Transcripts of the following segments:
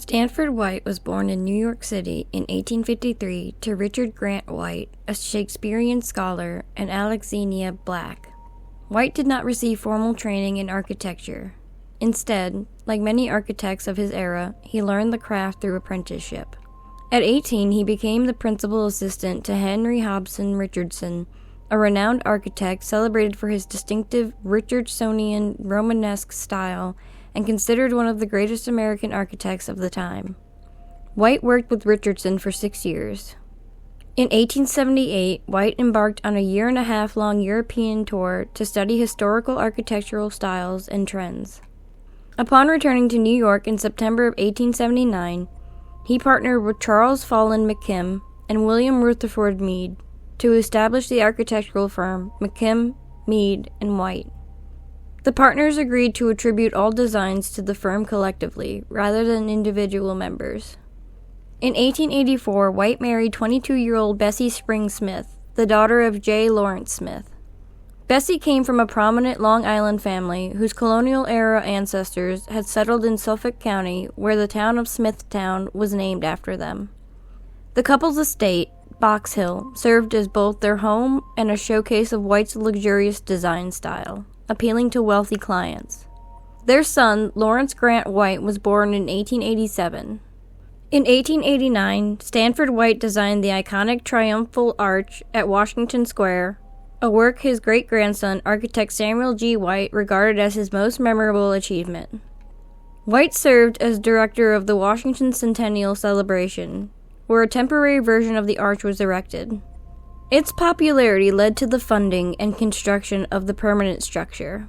Stanford White was born in New York City in 1853 to Richard Grant White, a Shakespearean scholar, and Alexenia Black. White did not receive formal training in architecture. Instead, like many architects of his era, he learned the craft through apprenticeship. At 18, he became the principal assistant to Henry Hobson Richardson, a renowned architect celebrated for his distinctive Richardsonian Romanesque style and considered one of the greatest American architects of the time. White worked with Richardson for 6 years. In 1878, White embarked on a year-and-a-half-long European tour to study historical architectural styles and trends. Upon returning to New York in September of 1879, he partnered with Charles Follen McKim and William Rutherford Mead to establish the architectural firm McKim, Mead, and White. The partners agreed to attribute all designs to the firm collectively, rather than individual members. In 1884, White married 22-year-old Bessie Spring Smith, the daughter of J. Lawrence Smith. Bessie came from a prominent Long Island family whose colonial-era ancestors had settled in Suffolk County, where the town of Smithtown was named after them. The couple's estate, Box Hill, served as both their home and a showcase of White's luxurious design style, appealing to wealthy clients. Their son, Lawrence Grant White, was born in 1887. In 1889, Stanford White designed the iconic Triumphal Arch at Washington Square, a work his great-grandson, architect Samuel G. White, regarded as his most memorable achievement. White served as director of the Washington Centennial Celebration, where a temporary version of the arch was erected. Its popularity led to the funding and construction of the permanent structure.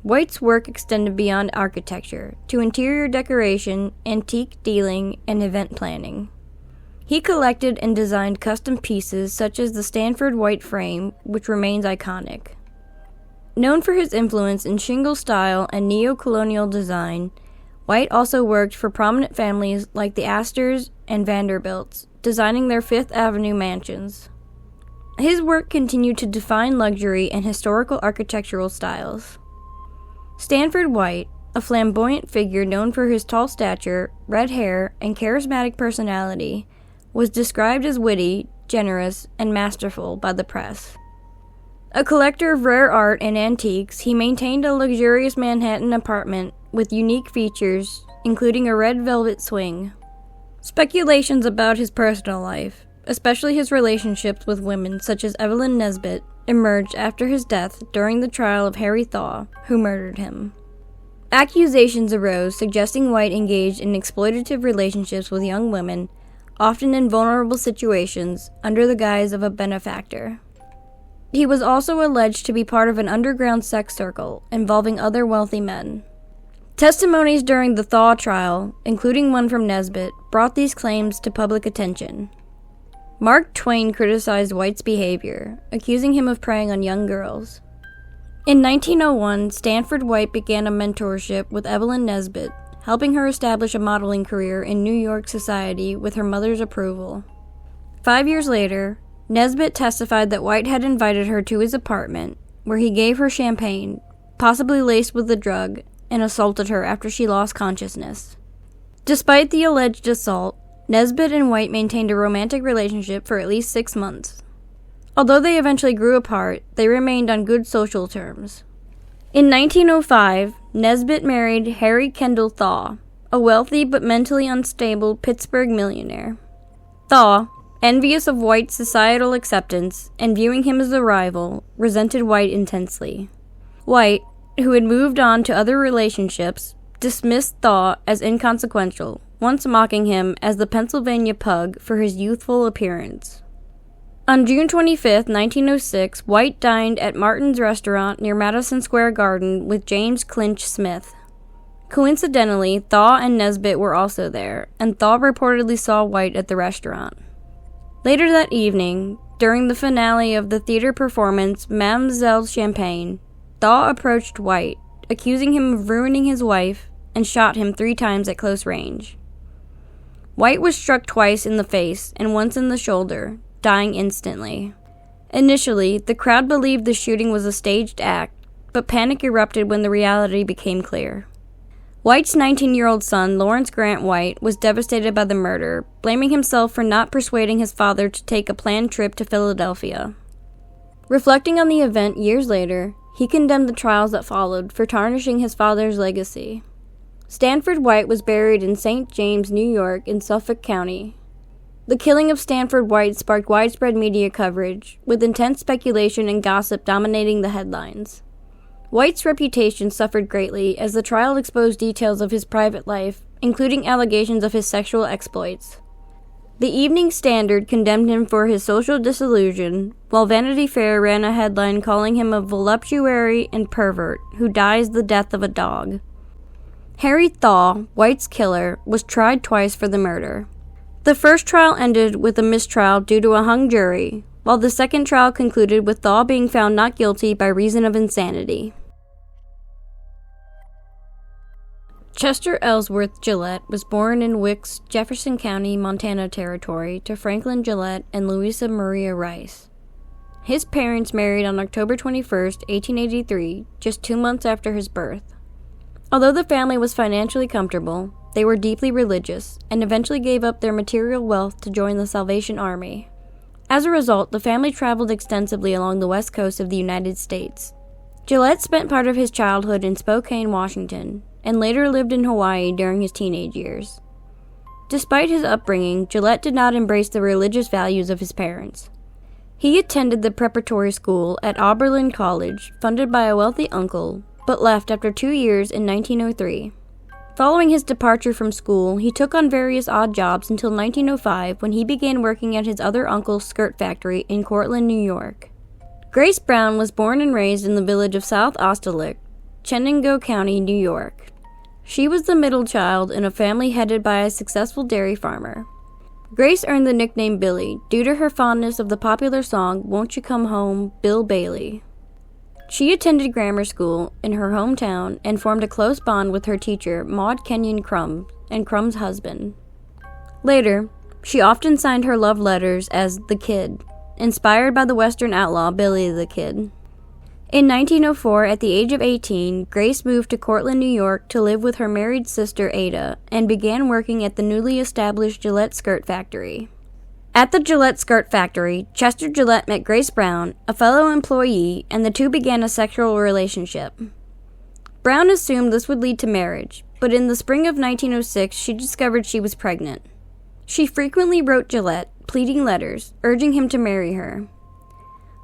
White's work extended beyond architecture to interior decoration, antique dealing, and event planning. He collected and designed custom pieces such as the Stanford White frame, which remains iconic. Known for his influence in shingle style and neo-colonial design, White also worked for prominent families like the Astors and Vanderbilts, designing their Fifth Avenue mansions. His work continued to define luxury and historical architectural styles. Stanford White, a flamboyant figure known for his tall stature, red hair, and charismatic personality, was described as witty, generous, and masterful by the press. A collector of rare art and antiques, he maintained a luxurious Manhattan apartment with unique features, including a red velvet swing. Speculations about his personal life, especially his relationships with women such as Evelyn Nesbit, emerged after his death during the trial of Harry Thaw, who murdered him. Accusations arose suggesting White engaged in exploitative relationships with young women, often in vulnerable situations, under the guise of a benefactor. He was also alleged to be part of an underground sex circle involving other wealthy men. Testimonies during the Thaw trial, including one from Nesbit, brought these claims to public attention. Mark Twain criticized White's behavior, accusing him of preying on young girls. In 1901, Stanford White began a mentorship with Evelyn Nesbit, helping her establish a modeling career in New York society with her mother's approval. 5 years later, Nesbit testified that White had invited her to his apartment, where he gave her champagne, possibly laced with the drug, and assaulted her after she lost consciousness. Despite the alleged assault, Nesbit and White maintained a romantic relationship for at least 6 months. Although they eventually grew apart, they remained on good social terms. In 1905, Nesbit married Harry Kendall Thaw, a wealthy but mentally unstable Pittsburgh millionaire. Thaw, envious of White's societal acceptance and viewing him as a rival, resented White intensely. White, who had moved on to other relationships, dismissed Thaw as inconsequential, once mocking him as the Pennsylvania Pug for his youthful appearance. On June 25, 1906, White dined at Martin's Restaurant near Madison Square Garden with James Clinch Smith. Coincidentally, Thaw and Nesbit were also there, and Thaw reportedly saw White at the restaurant. Later that evening, during the finale of the theater performance Mademoiselle Champagne, Thaw approached White, accusing him of ruining his wife, and shot him 3 times at close range. White was struck twice in the face and once in the shoulder, dying instantly. Initially, the crowd believed the shooting was a staged act, but panic erupted when the reality became clear. White's 19-year-old son, Lawrence Grant White, was devastated by the murder, blaming himself for not persuading his father to take a planned trip to Philadelphia. Reflecting on the event years later, he condemned the trials that followed for tarnishing his father's legacy. Stanford White was buried in St. James, New York, in Suffolk County. The killing of Stanford White sparked widespread media coverage, with intense speculation and gossip dominating the headlines. White's reputation suffered greatly as the trial exposed details of his private life, including allegations of his sexual exploits. The Evening Standard condemned him for his social disillusion, while Vanity Fair ran a headline calling him a voluptuary and pervert who dies the death of a dog. Harry Thaw, White's killer, was tried twice for the murder. The first trial ended with a mistrial due to a hung jury, while the second trial concluded with Thaw being found not guilty by reason of insanity. Chester Ellsworth Gillette was born in Wicks, Jefferson County, Montana Territory, to Franklin Gillette and Louisa Maria Rice. His parents married on October 21, 1883, just 2 months after his birth. Although the family was financially comfortable, they were deeply religious and eventually gave up their material wealth to join the Salvation Army. As a result, the family traveled extensively along the west coast of the United States. Gillette spent part of his childhood in Spokane, Washington, and later lived in Hawaii during his teenage years. Despite his upbringing, Gillette did not embrace the religious values of his parents. He attended the preparatory school at Oberlin College, funded by a wealthy uncle, but left after 2 years in 1903. Following his departure from school, he took on various odd jobs until 1905 when he began working at his other uncle's skirt factory in Cortland, New York. Grace Brown was born and raised in the village of South Osterlich, Chenango County, New York. She was the middle child in a family headed by a successful dairy farmer. Grace earned the nickname Billy due to her fondness of the popular song Won't You Come Home, Bill Bailey. She attended grammar school in her hometown and formed a close bond with her teacher, Maud Kenyon Crumb, and Crumb's husband. Later, she often signed her love letters as The Kid, inspired by the Western outlaw Billy the Kid. In 1904, at the age of 18, Grace moved to Cortland, New York to live with her married sister Ada and began working at the newly established Gillette Skirt Factory. At the Gillette Skirt Factory, Chester Gillette met Grace Brown, a fellow employee, and the two began a sexual relationship. Brown assumed this would lead to marriage, but in the spring of 1906, she discovered she was pregnant. She frequently wrote Gillette, pleading letters, urging him to marry her.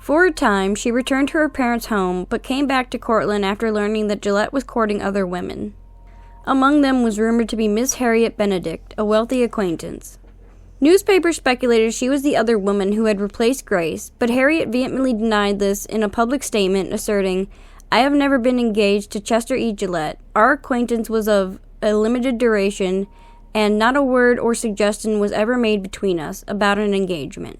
For a time, she returned to her parents' home, but came back to Cortland after learning that Gillette was courting other women. Among them was rumored to be Miss Harriet Benedict, a wealthy acquaintance. Newspapers speculated she was the other woman who had replaced Grace, but Harriet vehemently denied this in a public statement, asserting, "I have never been engaged to Chester E. Gillette. Our acquaintance was of a limited duration, and not a word or suggestion was ever made between us about an engagement."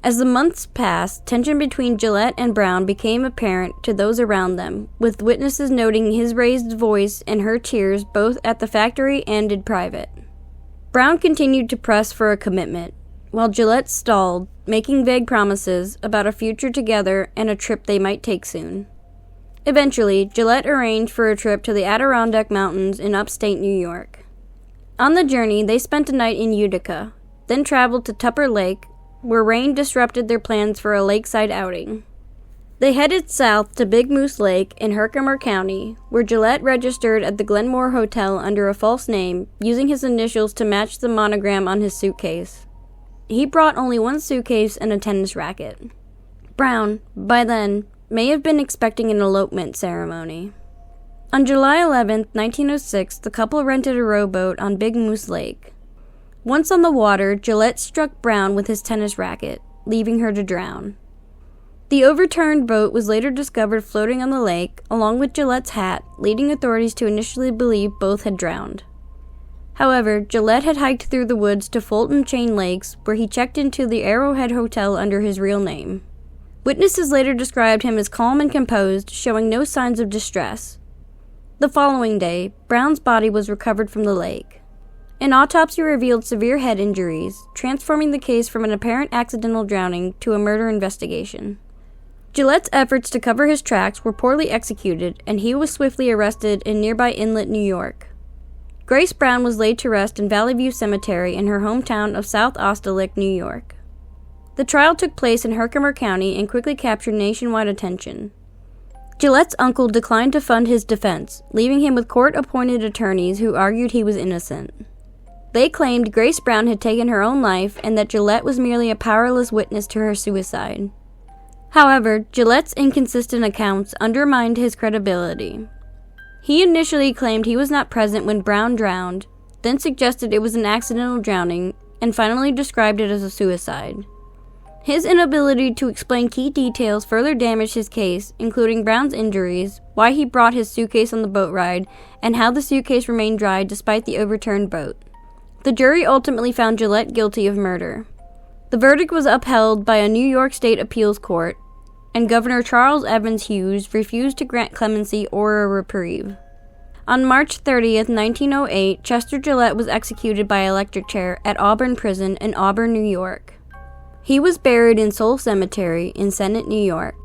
As the months passed, tension between Gillette and Brown became apparent to those around them, with witnesses noting his raised voice and her tears both at the factory and in private. Brown continued to press for a commitment, while Gillette stalled, making vague promises about a future together and a trip they might take soon. Eventually, Gillette arranged for a trip to the Adirondack Mountains in upstate New York. On the journey, they spent a night in Utica, then traveled to Tupper Lake, where rain disrupted their plans for a lakeside outing. They headed south to Big Moose Lake in Herkimer County, where Gillette registered at the Glenmore Hotel under a false name, using his initials to match the monogram on his suitcase. He brought only one suitcase and a tennis racket. Brown, by then, may have been expecting an elopement ceremony. On July 11, 1906, the couple rented a rowboat on Big Moose Lake. Once on the water, Gillette struck Brown with his tennis racket, leaving her to drown. The overturned boat was later discovered floating on the lake, along with Gillette's hat, leading authorities to initially believe both had drowned. However, Gillette had hiked through the woods to Fulton Chain Lakes, where he checked into the Arrowhead Hotel under his real name. Witnesses later described him as calm and composed, showing no signs of distress. The following day, Brown's body was recovered from the lake. An autopsy revealed severe head injuries, transforming the case from an apparent accidental drowning to a murder investigation. Gillette's efforts to cover his tracks were poorly executed, and he was swiftly arrested in nearby Inlet, New York. Grace Brown was laid to rest in Valley View Cemetery in her hometown of South Ostelick, New York. The trial took place in Herkimer County and quickly captured nationwide attention. Gillette's uncle declined to fund his defense, leaving him with court-appointed attorneys who argued he was innocent. They claimed Grace Brown had taken her own life and that Gillette was merely a powerless witness to her suicide. However, Gillette's inconsistent accounts undermined his credibility. He initially claimed he was not present when Brown drowned, then suggested it was an accidental drowning, and finally described it as a suicide. His inability to explain key details further damaged his case, including Brown's injuries, why he brought his suitcase on the boat ride, and how the suitcase remained dry despite the overturned boat. The jury ultimately found Gillette guilty of murder. The verdict was upheld by a New York State appeals court, and Governor Charles Evans Hughes refused to grant clemency or a reprieve. On March 30th, 1908, Chester Gillette was executed by electric chair at Auburn Prison in Auburn, New York. He was buried in Soul Cemetery in Sennett, New York.